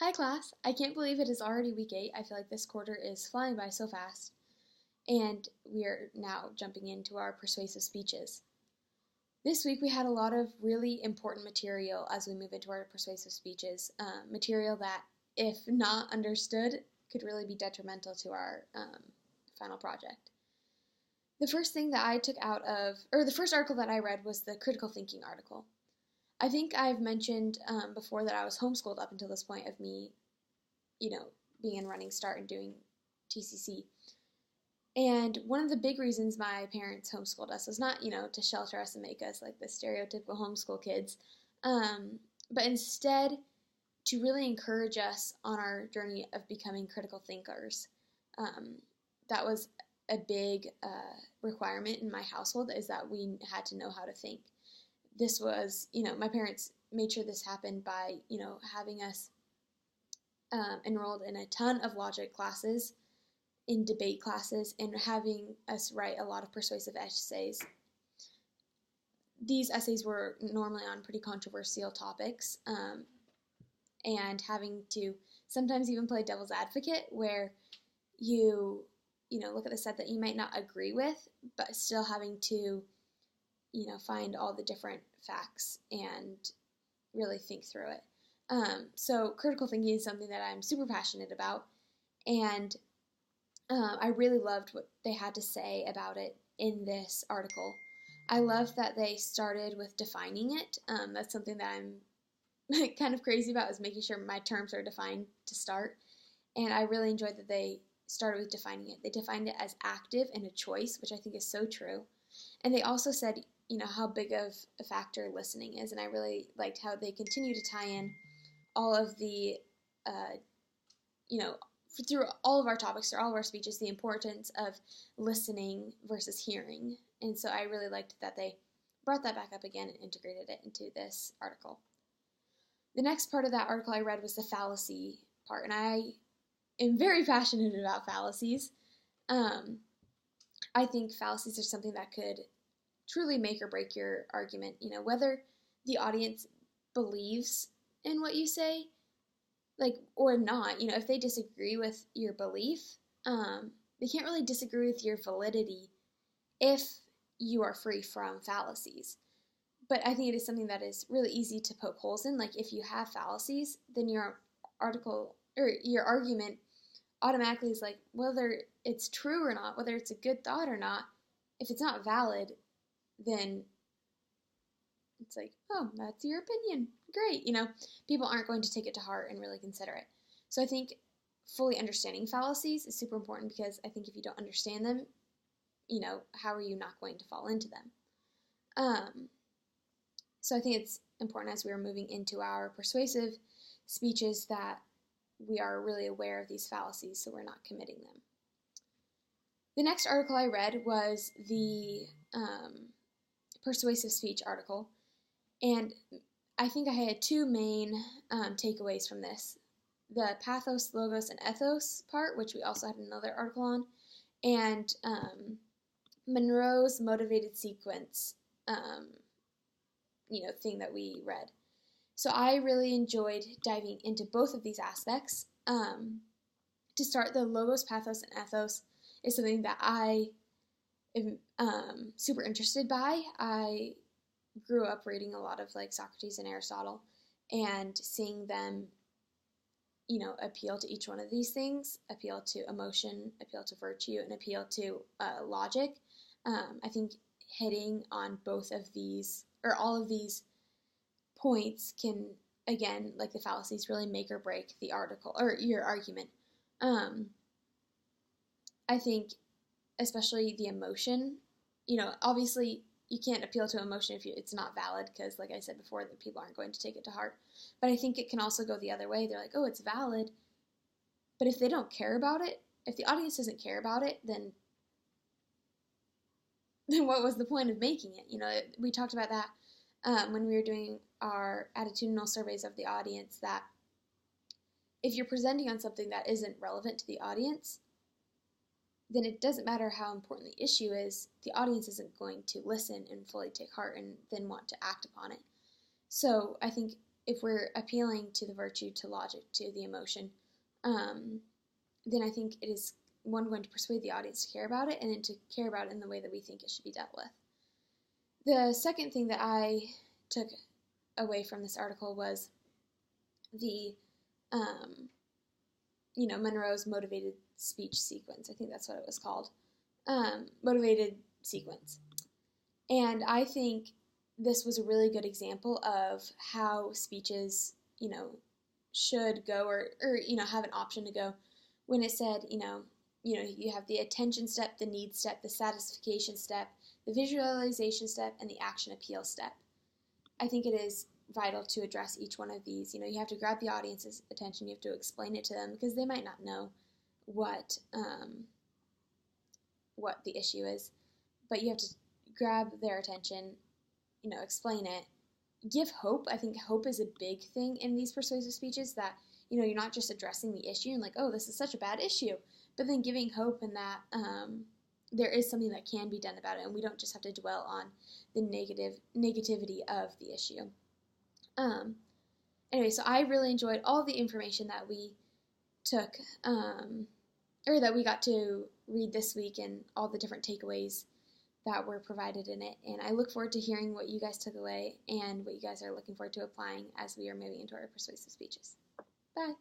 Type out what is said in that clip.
Hi class, I can't believe it is already week 8. I feel like this quarter is flying by so fast. And we are now jumping into our persuasive speeches. This week we had a lot of really important material as we move into our persuasive speeches. Material that, if not understood, could really be detrimental to our final project. The first thing that I took out of, or the first article that I read was the critical thinking article. I think I've mentioned before that I was homeschooled up until this point of me, being in Running Start and doing TCC. And one of the big reasons my parents homeschooled us was not, to shelter us and make us like the stereotypical homeschool kids, but instead to really encourage us on our journey of becoming critical thinkers. That was a big requirement in my household, is that we had to know how to think. This was, my parents made sure this happened by, having us enrolled in a ton of logic classes, in debate classes, and having us write a lot of persuasive essays. These essays were normally on pretty controversial topics, and having to sometimes even play devil's advocate, where you look at the set that you might not agree with, but still having to find all the different facts and really think through it. So critical thinking is something that I'm super passionate about, and I really loved what they had to say about it in this article. I love that they started with defining it. That's something that I'm kind of crazy about, is making sure my terms are defined to start, and I really enjoyed that they started with defining it. They defined it as active and a choice, which I think is so true. And they also said, how big of a factor listening is. And I really liked how they continue to tie in all of the, through all of our topics, through all of our speeches, the importance of listening versus hearing. And so I really liked that they brought that back up again and integrated it into this article. The next part of that article I read was the fallacy part, and I am very passionate about fallacies. I think fallacies are something that could truly make or break your argument. Whether the audience believes in what you say, or not. If they disagree with your belief, they can't really disagree with your validity if you are free from fallacies. But I think it is something that is really easy to poke holes in. Like, if you have fallacies, then your article or your argument automatically is like, whether it's true or not, whether it's a good thought or not, if it's not valid, then it's like, oh, that's your opinion. Great. People aren't going to take it to heart and really consider it. So I think fully understanding fallacies is super important, because I think if you don't understand them, how are you not going to fall into them? So I think it's important, as we are moving into our persuasive speeches, that we are really aware of these fallacies so we're not committing them. The next article I read was the persuasive speech article, and I think I had two main takeaways from this. The pathos, logos, and ethos part, which we also had another article on, and Monroe's motivated sequence thing that we read. So I really enjoyed diving into both of these aspects. To start, the logos, pathos, and ethos is something that I am super interested by. I grew up reading a lot of Socrates and Aristotle, and seeing them, appeal to each one of these things, appeal to emotion, appeal to virtue, and appeal to logic. I think hitting on both of these, or all of these points, can, again, like the fallacies, really make or break the article or your argument. I think especially the emotion, obviously you can't appeal to emotion if it's not valid, because like I said before, that people aren't going to take it to heart. But I think it can also go the other way. They're like, oh, it's valid, but if they don't care about it, if the audience doesn't care about it, then what was the point of making it? We talked about that when we were doing our attitudinal surveys of the audience, that if you're presenting on something that isn't relevant to the audience, then it doesn't matter how important the issue is, the audience isn't going to listen and fully take heart and then want to act upon it. So I think if we're appealing to the virtue, to logic, to the emotion, then I think it is, one, going to persuade the audience to care about it, and then to care about it in the way that we think it should be dealt with. The second thing that I took away from this article was the, Monroe's motivated speech sequence. I think that's what it was called. Motivated sequence. And I think this was a really good example of how speeches, should go or have an option to go, when it said, you have the attention step, the need step, the satisfaction step, the visualization step, and the action appeal step. I think it is vital to address each one of these. You have to grab the audience's attention, you have to explain it to them, because they might not know what the issue is, but you have to grab their attention, explain it, give hope. I think hope is a big thing in these persuasive speeches, that, you're not just addressing the issue and like, oh, this is such a bad issue, but then giving hope in that there is something that can be done about it, and we don't just have to dwell on the negativity of the issue. Anyway, so I really enjoyed all the information that we took, or that we got to read this week, and all the different takeaways that were provided in it. And I look forward to hearing what you guys took away and what you guys are looking forward to applying as we are moving into our persuasive speeches. Bye.